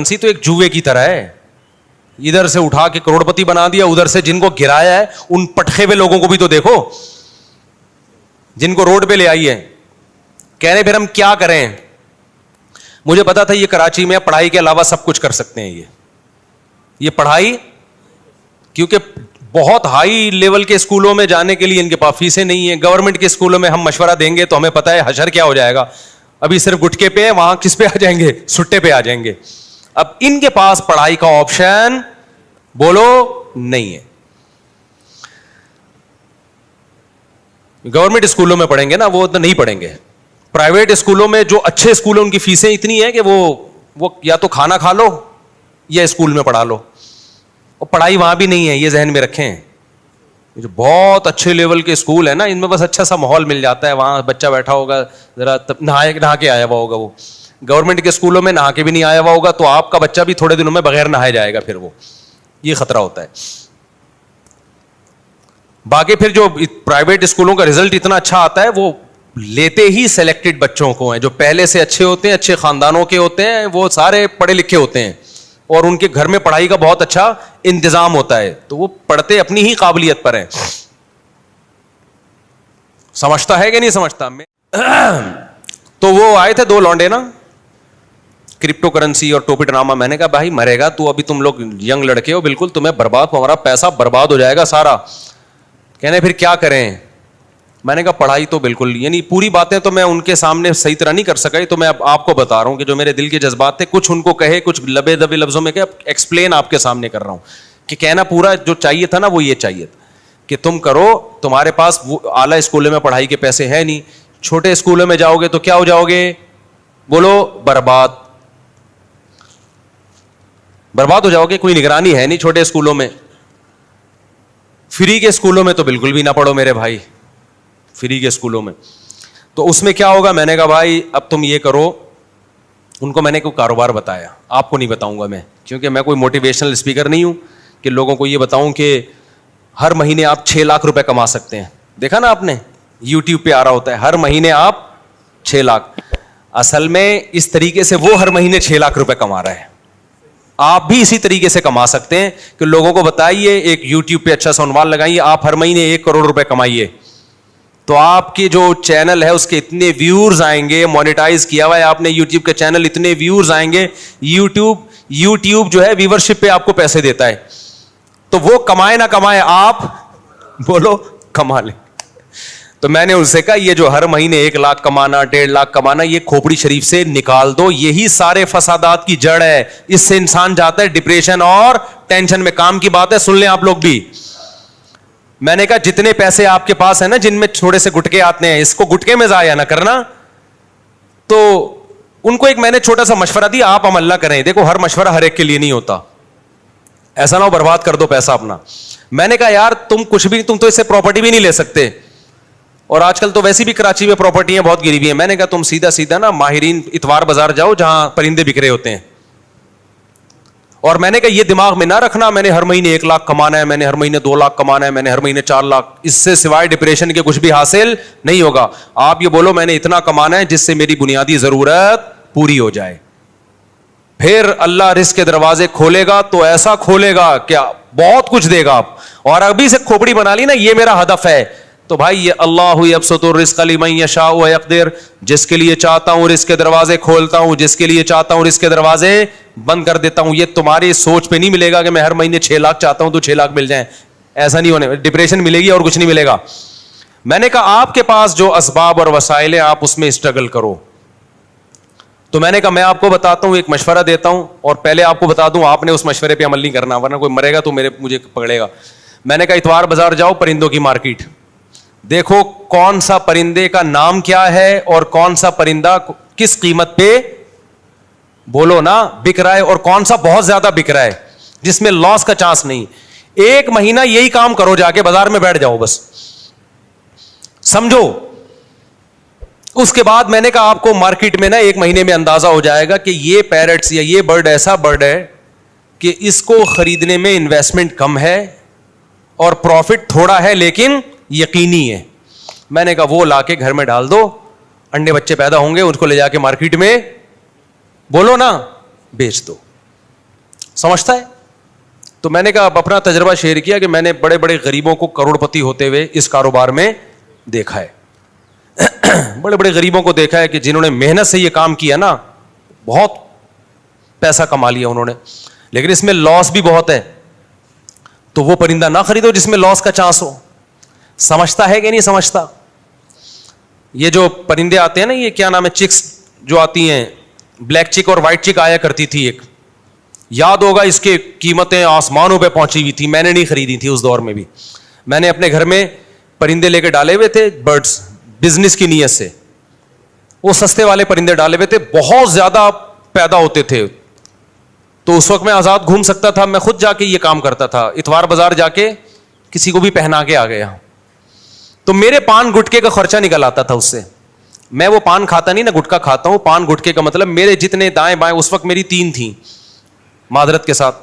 Currency تو ایک جوئے کی طرح ہے, ادھر سے اٹھا کے کروڑپتی بنا دیا, ادھر سے جن کو گرایا ہے ان پٹخے ہوئے لوگوں کو بھی تو دیکھو, جن کو روڈ پہ لے آئی ہے. کہہ رہے پھر ہم کیا کریں. مجھے پتا تھا یہ کراچی میں پڑھائی کے علاوہ سب کچھ کر سکتے ہیں, یہ پڑھائی, کیونکہ بہت ہائی لیول کے اسکولوں میں جانے کے لیے ان کے پاس فیسیں نہیں ہیں. گورنمنٹ کے اسکولوں میں ہم مشورہ دیں گے تو ہمیں پتا ہے حشر کیا ہو جائے گا. ابھی صرف گٹکے پہ ہیں, وہاں کس پہ آ جائیں گے, سٹے پہ آ جائیں گے. اب ان کے پاس پڑھائی کا آپشن بولو نہیں ہے. گورنمنٹ اسکولوں میں پڑھیں گے نا, وہ تو نہیں پڑھیں گے. پرائیویٹ اسکولوں میں جو اچھے اسکول ہیں ان کی فیسیں اتنی ہیں کہ وہ یا تو کھانا کھا لو یا اسکول میں پڑھا لو, اور پڑھائی وہاں بھی نہیں ہے, یہ ذہن میں رکھیں. جو بہت اچھے لیول کے اسکول ہیں نا, ان میں بس اچھا سا ماحول مل جاتا ہے, وہاں بچہ بیٹھا ہوگا ذرا نہا کے آیا ہوا ہوگا. وہ گورنمنٹ کے اسکولوں میں نہا کے بھی نہیں آیا ہوا ہوگا تو آپ کا بچہ بھی تھوڑے دنوں میں بغیر نہائے جائے گا, پھر وہ یہ خطرہ ہوتا ہے. باقی پھر جو پرائیویٹ اسکولوں کا رزلٹ اتنا اچھا آتا ہے, وہ لیتے ہی سلیکٹڈ بچوں کو ہیں جو پہلے سے اچھے ہوتے ہیں, اچھے خاندانوں کے ہوتے ہیں, وہ سارے پڑھے لکھے ہوتے ہیں اور ان کے گھر میں پڑھائی کا بہت اچھا انتظام ہوتا ہے, تو وہ پڑھتے اپنی ہی قابلیت پر ہیں. سمجھتا ہے کہ نہیں سمجھتا. تو وہ آئے تھے 2 لونڈے نا, کرپٹو کرنسی اور ٹوپی ڈرامہ. میں نے کہا بھائی مرے گا تو, ابھی تم لوگ ینگ لڑکے ہو, بالکل تمہیں برباد, ہمارا پیسہ برباد ہو جائے گا سارا. کہنے پھر کیا کریں. میں نے کہا پڑھائی تو بالکل, یعنی پوری باتیں تو میں ان کے سامنے صحیح طرح نہیں کر سکا, تو میں اب آپ کو بتا رہا ہوں کہ جو میرے دل کے جذبات تھے, کچھ ان کو کہے, کچھ لبے دبے لفظوں میں کہ ایکسپلین آپ کے سامنے کر رہا ہوں. کہ کہنا پورا جو چاہیے تھا نا وہ یہ چاہیے تھا کہ تم کرو, تمہارے پاس وہ اعلیٰ اسکولوں میں پڑھائی کے پیسے ہیں نہیں, چھوٹے اسکولوں میں جاؤ گے تو کیا ہو جاؤ گے, بولو برباد, برباد ہو جاؤ گے. کوئی نگرانی ہے نہیں چھوٹے اسکولوں میں. فری کے اسکولوں میں تو بالکل بھی نہ پڑھو میرے بھائی, فری کے اسکولوں میں. تو اس میں کیا ہوگا. میں نے کہا بھائی اب تم یہ کرو. ان کو میں نے کوئی کاروبار بتایا, آپ کو نہیں بتاؤں گا میں, کیونکہ میں کوئی موٹیویشنل اسپیکر نہیں ہوں کہ لوگوں کو یہ بتاؤں کہ ہر مہینے آپ 6 لاکھ روپے کما سکتے ہیں. دیکھا نا آپ نے, یوٹیوب پہ آ رہا ہوتا ہے ہر مہینے آپ 6 لاکھ. اصل میں اس طریقے سے وہ ہر مہینے 6 لاکھ روپے کما رہا ہے, آپ بھی اسی طریقے سے کما سکتے ہیں کہ لوگوں کو بتائیے, ایک یوٹیوب پہ اچھا سا عنوان لگائیے, آپ ہر مہینے 1 کروڑ روپے کمائیے, تو آپ کی جو چینل ہے اس کے اتنے ویورز آئیں گے. مانیٹائز کیا ہوا ہے آپ نے یوٹیوب کے چینل, اتنے ویورز آئیں گے. یوٹیوب جو ہے ویورشپ پہ آپ کو پیسے دیتا ہے, تو وہ کمائے نہ کمائے آپ بولو کما لیں. تو میں نے ان سے کہا یہ جو ہر مہینے 1 لاکھ کمانا, 1.5 لاکھ کمانا, یہ کھوپڑی شریف سے نکال دو, یہی سارے فسادات کی جڑ ہے. اس سے انسان جاتا ہے ڈپریشن اور ٹینشن میں. کام کی بات ہے, سن لیں آپ لوگ بھی. میں نے کہا جتنے پیسے آپ کے پاس ہیں نا, جن میں تھوڑے سے گٹکے آتے ہیں, اس کو گٹکے میں ضائع نہ کرنا. تو ان کو ایک میں نے چھوٹا سا مشورہ دیا, آپ عمل نہ کریں. دیکھو ہر مشورہ ہر ایک کے لیے نہیں ہوتا, ایسا نہ ہو برباد کر دو پیسہ اپنا. میں نے کہا یار تم کچھ بھی, تم تو اس سے پراپرٹی بھی نہیں لے سکتے, اور آج کل تو ویسی بھی کراچی میں پراپرٹیاں بہت گری ہوئی ہیں. میں نے کہا تم سیدھا نا ماہرین اتوار بازار جاؤ جہاں پرندے بک رہے ہوتے ہیں, اور میں نے کہا یہ دماغ میں نہ رکھنا میں نے ہر مہینے 1 لاکھ کمانا ہے, میں نے ہر مہینے 2 لاکھ کمانا ہے, میں نے ہر مہینے 4 لاکھ. اس سے سوائے ڈپریشن کے کچھ بھی حاصل نہیں ہوگا. آپ یہ بولو میں نے اتنا کمانا ہے جس سے میری بنیادی ضرورت پوری ہو جائے. پھر اللہ رزق کے دروازے کھولے گا تو ایسا کھولے گا کیا بہت کچھ دے گا آپ. اور ابھی سے کھوپڑی بنا لی نا یہ میرا ہدف ہے, تو بھائی یہ اللہ یبسط الرزق لمن یشاء ویقدر, جس کے لیے چاہتا ہوں رزق کے دروازے کھولتا ہوں, جس کے لیے چاہتا ہوں رزق کے دروازے بند کر دیتا ہوں. یہ تمہاری سوچ پہ نہیں ملے گا کہ میں ہر مہینے 6 لاکھ چاہتا ہوں تو 6 لاکھ مل جائیں, ایسا نہیں ہونے. ڈپریشن ملے گی اور کچھ نہیں ملے گا. میں نے کہا آپ کے پاس جو اسباب اور وسائل ہیں آپ اس میں اسٹرگل کرو. تو میں نے کہا میں آپ کو بتاتا ہوں, ایک مشورہ دیتا ہوں, اور پہلے آپ کو بتا دوں آپ نے اس مشورے پہ عمل نہیں کرنا ورنہ کوئی مرے گا تو مجھے پکڑے گا. میں نے کہا اتوار بازار جاؤ, پرندوں کی مارکیٹ دیکھو کون سا پرندے کا نام کیا ہے اور کون سا پرندہ کس قیمت پہ بولو نا بک رہا ہے, اور کون سا بہت زیادہ بک رہا ہے جس میں لاس کا چانس نہیں. 1 مہینہ یہی کام کرو, جا کے بازار میں بیٹھ جاؤ بس, سمجھو. اس کے بعد میں نے کہا آپ کو مارکیٹ میں نا 1 مہینے میں اندازہ ہو جائے گا کہ یہ پیرٹس یا یہ برڈ ایسا برڈ ہے کہ اس کو خریدنے میں انویسٹمنٹ کم ہے اور پروفٹ تھوڑا ہے لیکن یقینی ہے. میں نے کہا وہ لا کے گھر میں ڈال دو, انڈے بچے پیدا ہوں گے, اس کو لے جا کے مارکیٹ میں بولو نا بیچ دو. سمجھتا ہے. تو میں نے کہا اپنا تجربہ شیئر کیا کہ میں نے بڑے بڑے غریبوں کو کروڑ پتی ہوتے ہوئے اس کاروبار میں دیکھا ہے. بڑے بڑے غریبوں کو دیکھا ہے کہ جنہوں نے محنت سے یہ کام کیا نا, بہت پیسہ کما لیا انہوں نے, لیکن اس میں لاس بھی بہت ہے. تو وہ پرندہ نہ خریدو جس میں لاس کا چانس ہو. سمجھتا ہے کہ نہیں سمجھتا؟ یہ جو پرندے آتے ہیں نا, یہ کیا نام ہے, چکس جو آتی ہیں, بلیک چک اور وائٹ چک آیا کرتی تھی ایک, یاد ہوگا اس کے قیمتیں آسمانوں پہ پہنچی ہوئی تھی. میں نے نہیں خریدی تھی اس دور میں بھی. میں نے اپنے گھر میں پرندے لے کے ڈالے ہوئے تھے, برڈز, بزنس کی نیت سے. وہ سستے والے پرندے ڈالے ہوئے تھے, بہت زیادہ پیدا ہوتے تھے. تو اس وقت میں آزاد گھوم سکتا تھا, میں خود جا کے یہ کام کرتا تھا, اتوار بازار جا کے کسی کو بھی پہنا کے آ گیا. تو میرے پان گٹکے کا خرچہ نکل آتا تھا اس سے. میں وہ پان کھاتا نہیں نا, گٹکا کھاتا ہوں. پان گٹکے کا مطلب میرے جتنے دائیں بائیں, اس وقت میری 3 تھیں معذرت کے ساتھ,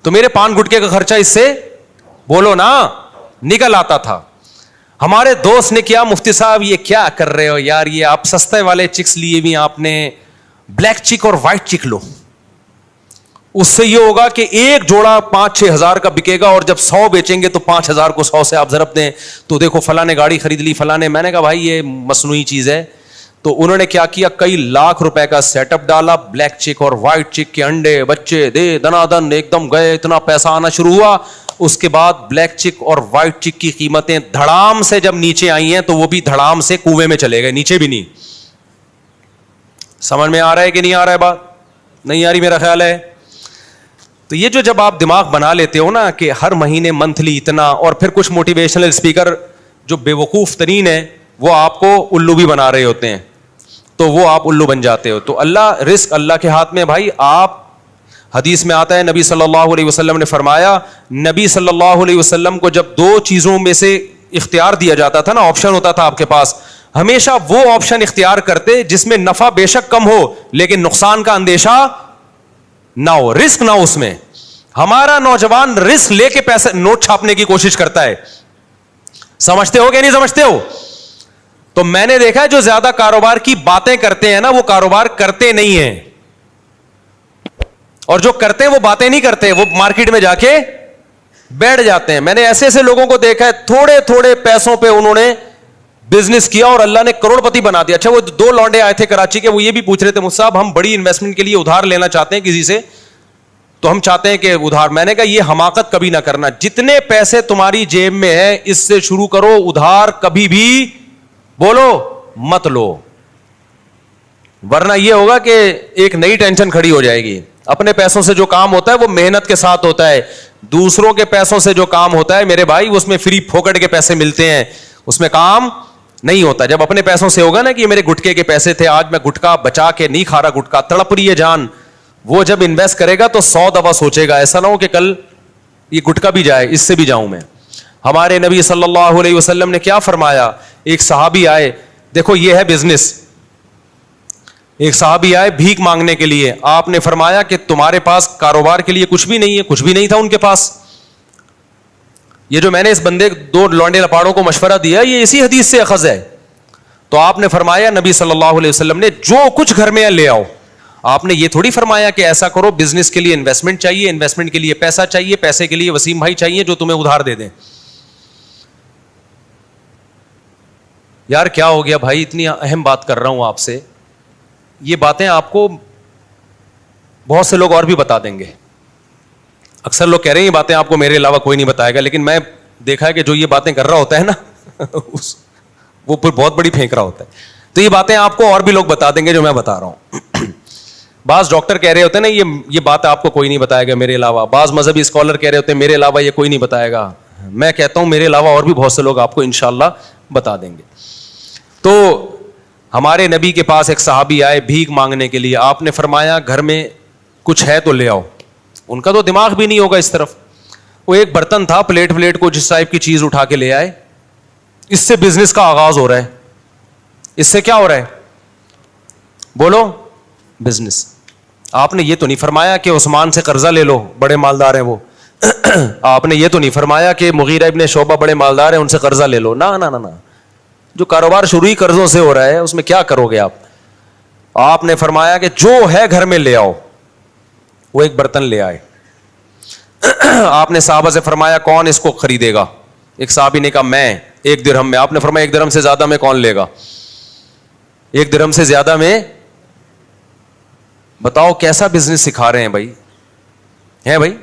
تو میرے پان گٹکے کا خرچہ اس سے بولو نا نکل آتا تھا. ہمارے دوست نے کیا, مفتی صاحب یہ کیا کر رہے ہو یار, یہ آپ سستے والے چکس لیے بھی, آپ نے بلیک چک اور وائٹ چک لو. اس سے یہ ہوگا کہ ایک جوڑا 5-6 ہزار کا بکے گا, اور جب 100 بیچیں گے تو 5,000 کو 100 سے آپ ضرب دیں تو دیکھو فلاں نے گاڑی خرید لی, فلاں نے. میں نے کہا بھائی یہ مصنوعی چیز ہے. تو انہوں نے کیا کیا, کئی لاکھ روپے کا سیٹ اپ ڈالا, بلیک چک اور وائٹ چک کے انڈے بچے دے دنا دن ایک دم گئے, اتنا پیسہ آنا شروع ہوا. اس کے بعد بلیک چک اور وائٹ چک کی قیمتیں دھڑام سے جب نیچے آئی ہیں تو وہ بھی دھڑام سے کنویں میں چلے گئے, نیچے بھی نہیں. سمجھ میں آ رہا ہے کہ نہیں آ رہا ہے؟ بات نہیں آ رہی میرا خیال ہے. تو یہ جو جب آپ دماغ بنا لیتے ہو نا کہ ہر مہینے منتھلی اتنا, اور پھر کچھ موٹیویشنل اسپیکر جو بے وقوف ترین ہے وہ آپ کو الو بھی بنا رہے ہوتے ہیں, تو وہ آپ الو بن جاتے ہو. تو اللہ, رزق اللہ کے ہاتھ میں بھائی. آپ, حدیث میں آتا ہے نبی صلی اللہ علیہ وسلم نے فرمایا, نبی صلی اللہ علیہ وسلم کو جب 2 چیزوں میں سے اختیار دیا جاتا تھا نا, آپشن ہوتا تھا آپ کے پاس, ہمیشہ وہ آپشن اختیار کرتے جس میں نفع بے شک کم ہو لیکن نقصان کا اندیشہ نہ ہو, رسک نہ ہو اس میں. ہمارا نوجوان رسک لے کے پیسے نوٹ چھاپنے کی کوشش کرتا ہے. سمجھتے ہو کہ نہیں سمجھتے ہو؟ تو میں نے دیکھا ہے جو زیادہ کاروبار کی باتیں کرتے ہیں نا, وہ کاروبار کرتے نہیں ہیں, اور جو کرتے ہیں وہ باتیں نہیں کرتے, وہ مارکیٹ میں جا کے بیٹھ جاتے ہیں. میں نے ایسے ایسے لوگوں کو دیکھا ہے, تھوڑے تھوڑے پیسوں پہ انہوں نے بزنس کیا اور اللہ نے کروڑ پتی بنا دیا. اچھا, وہ 2 لونڈے آئے تھے کراچی کے, وہ یہ بھی پوچھ رہے تھے مجھ صاحب ہم بڑی انویسٹمنٹ کے لیے ادھار لینا چاہتے ہیں کسی سے, تو ہم چاہتے ہیں کہ ادھار. میں نے کہا یہ حماقت کبھی نہ کرنا, جتنے پیسے تمہاری جیب میں ہے اس سے شروع کرو, ادھار کبھی بھی بولو مت لو, ورنہ یہ ہوگا کہ ایک نئی ٹینشن کھڑی ہو جائے گی. اپنے پیسوں سے جو کام ہوتا ہے وہ محنت کے ساتھ ہوتا ہے, دوسروں کے پیسوں سے جو کام ہوتا ہے میرے بھائی اس میں فری پھوکٹ کے پیسے ملتے ہیں, اس میں کام نہیں ہوتا. جب اپنے پیسوں سے ہوگا نا کہ یہ میرے گٹکے کے پیسے تھے, آج میں گٹکا بچا کے نہیں کھا رہا, گٹکا تڑپ رہی ہے جان, وہ جب انویسٹ کرے گا تو 100 دفعہ سوچے گا, ایسا نہ ہو کہ کل یہ گٹکا بھی جائے, اس سے بھی جاؤں میں. ہمارے نبی صلی اللہ علیہ وسلم نے کیا فرمایا, ایک صحابی آئے, دیکھو یہ ہے بزنس, ایک صحابی آئے بھیک مانگنے کے لیے, آپ نے فرمایا کہ تمہارے پاس کاروبار کے لیے کچھ بھی نہیں ہے, کچھ بھی نہیں تھا ان کے پاس. یہ جو میں نے اس بندے 2 لونڈے لپاڑوں کو مشورہ دیا یہ اسی حدیث سے اخذ ہے. تو آپ نے فرمایا, نبی صلی اللہ علیہ وسلم نے, جو کچھ گھر میں لے آؤ. آپ نے یہ تھوڑی فرمایا کہ ایسا کرو, بزنس کے لیے انویسٹمنٹ چاہیے, انویسٹمنٹ کے لیے پیسہ چاہیے, پیسے کے لیے وسیم بھائی چاہیے جو تمہیں ادھار دے دیں. یار کیا ہو گیا بھائی, اتنی اہم بات کر رہا ہوں آپ سے, یہ باتیں آپ کو بہت سے لوگ اور بھی بتا دیں گے. اکثر لوگ کہہ رہے ہیں یہ باتیں آپ کو میرے علاوہ کوئی نہیں بتائے گا, لیکن میں دیکھا ہے کہ جو یہ باتیں کر رہا ہوتا ہے نا وہ بہت بڑی پھینک رہا ہوتا ہے. تو یہ باتیں آپ کو اور بھی لوگ بتا دیں گے جو میں بتا رہا ہوں. بعض ڈاکٹر کہہ رہے ہوتے ہیں نا یہ بات آپ کو کوئی نہیں بتائے گا میرے علاوہ, بعض مذہبی اسکالر کہہ رہے ہوتے ہیں میرے علاوہ یہ کوئی نہیں بتائے گا. میں کہتا ہوں میرے علاوہ اور بھی بہت سے لوگ آپ کو انشاءاللہ بتا دیں گے. تو ہمارے نبی کے پاس ایک صحابی آئے بھیک مانگنے کے لیے, آپ نے فرمایا گھر میں کچھ ہے تو لے آؤ. ان کا تو دماغ بھی نہیں ہوگا اس طرف, وہ ایک برتن تھا, پلیٹ کو جس ٹائپ کی چیز اٹھا کے لے آئے. اس سے بزنس کا آغاز ہو رہا ہے. اس سے کیا ہو رہا ہے بولو, بزنس. آپ نے یہ تو نہیں فرمایا کہ عثمان سے قرضہ لے لو, بڑے مالدار ہیں وہ. آپ نے یہ تو نہیں فرمایا کہ مغیرہ ابن شعبہ بڑے مالدار ہیں ان سے قرضہ لے لو. نہ, جو کاروبار شروع ہی قرضوں سے ہو رہا ہے اس میں کیا کرو گے آپ. آپ نے فرمایا کہ جو ہے گھر میں لے آؤ. وہ ایک برتن لے آئے. آپ نے صحابہ سے فرمایا کون اس کو خریدے گا؟ ایک صحابی نے کہا میں، 1 درہم میں. آپ نے فرمایا 1 درہم سے زیادہ میں کون لے گا؟ 1 درہم سے زیادہ میں. بتاؤ کیسا بزنس سکھا رہے ہیں بھائی. ہے بھائی،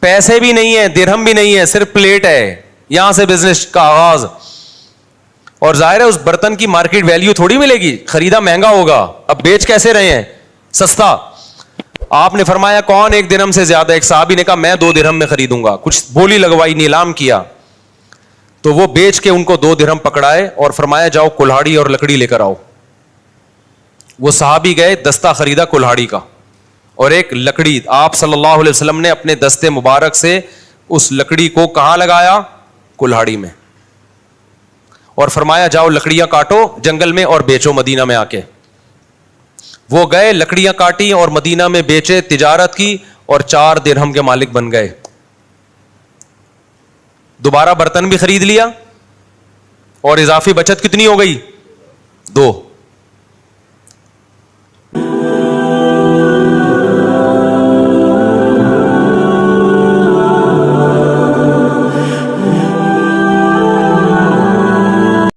پیسے بھی نہیں ہے، درہم بھی نہیں ہے، صرف پلیٹ ہے. یہاں سے بزنس کا آغاز. اور ظاہر ہے اس برتن کی مارکیٹ ویلیو تھوڑی ملے گی، خریدا مہنگا ہوگا. اب بیچ کیسے رہے ہیں؟ سستا. آپ نے فرمایا کون 1 درہم سے زیادہ؟ ایک صحابی نے کہا میں 2 درہم میں خریدوں گا. کچھ بولی لگوائی، نیلام کیا. تو وہ بیچ کے ان کو 2 درہم پکڑائے اور فرمایا جاؤ کلہاڑی اور لکڑی لے کر آؤ. وہ صحابی گئے، دستہ خریدا کلہاڑی کا اور ایک لکڑی. آپ صلی اللہ علیہ وسلم نے اپنے دستے مبارک سے اس لکڑی کو کہاں لگایا؟ کلہاڑی میں. اور فرمایا جاؤ لکڑیاں کاٹو جنگل میں اور بیچو مدینہ میں آ کے. وہ گئے، لکڑیاں کاٹی اور مدینہ میں بیچے، تجارت کی اور 4 درہم کے مالک بن گئے. دوبارہ برتن بھی خرید لیا اور اضافی بچت کتنی ہو گئی؟ 2.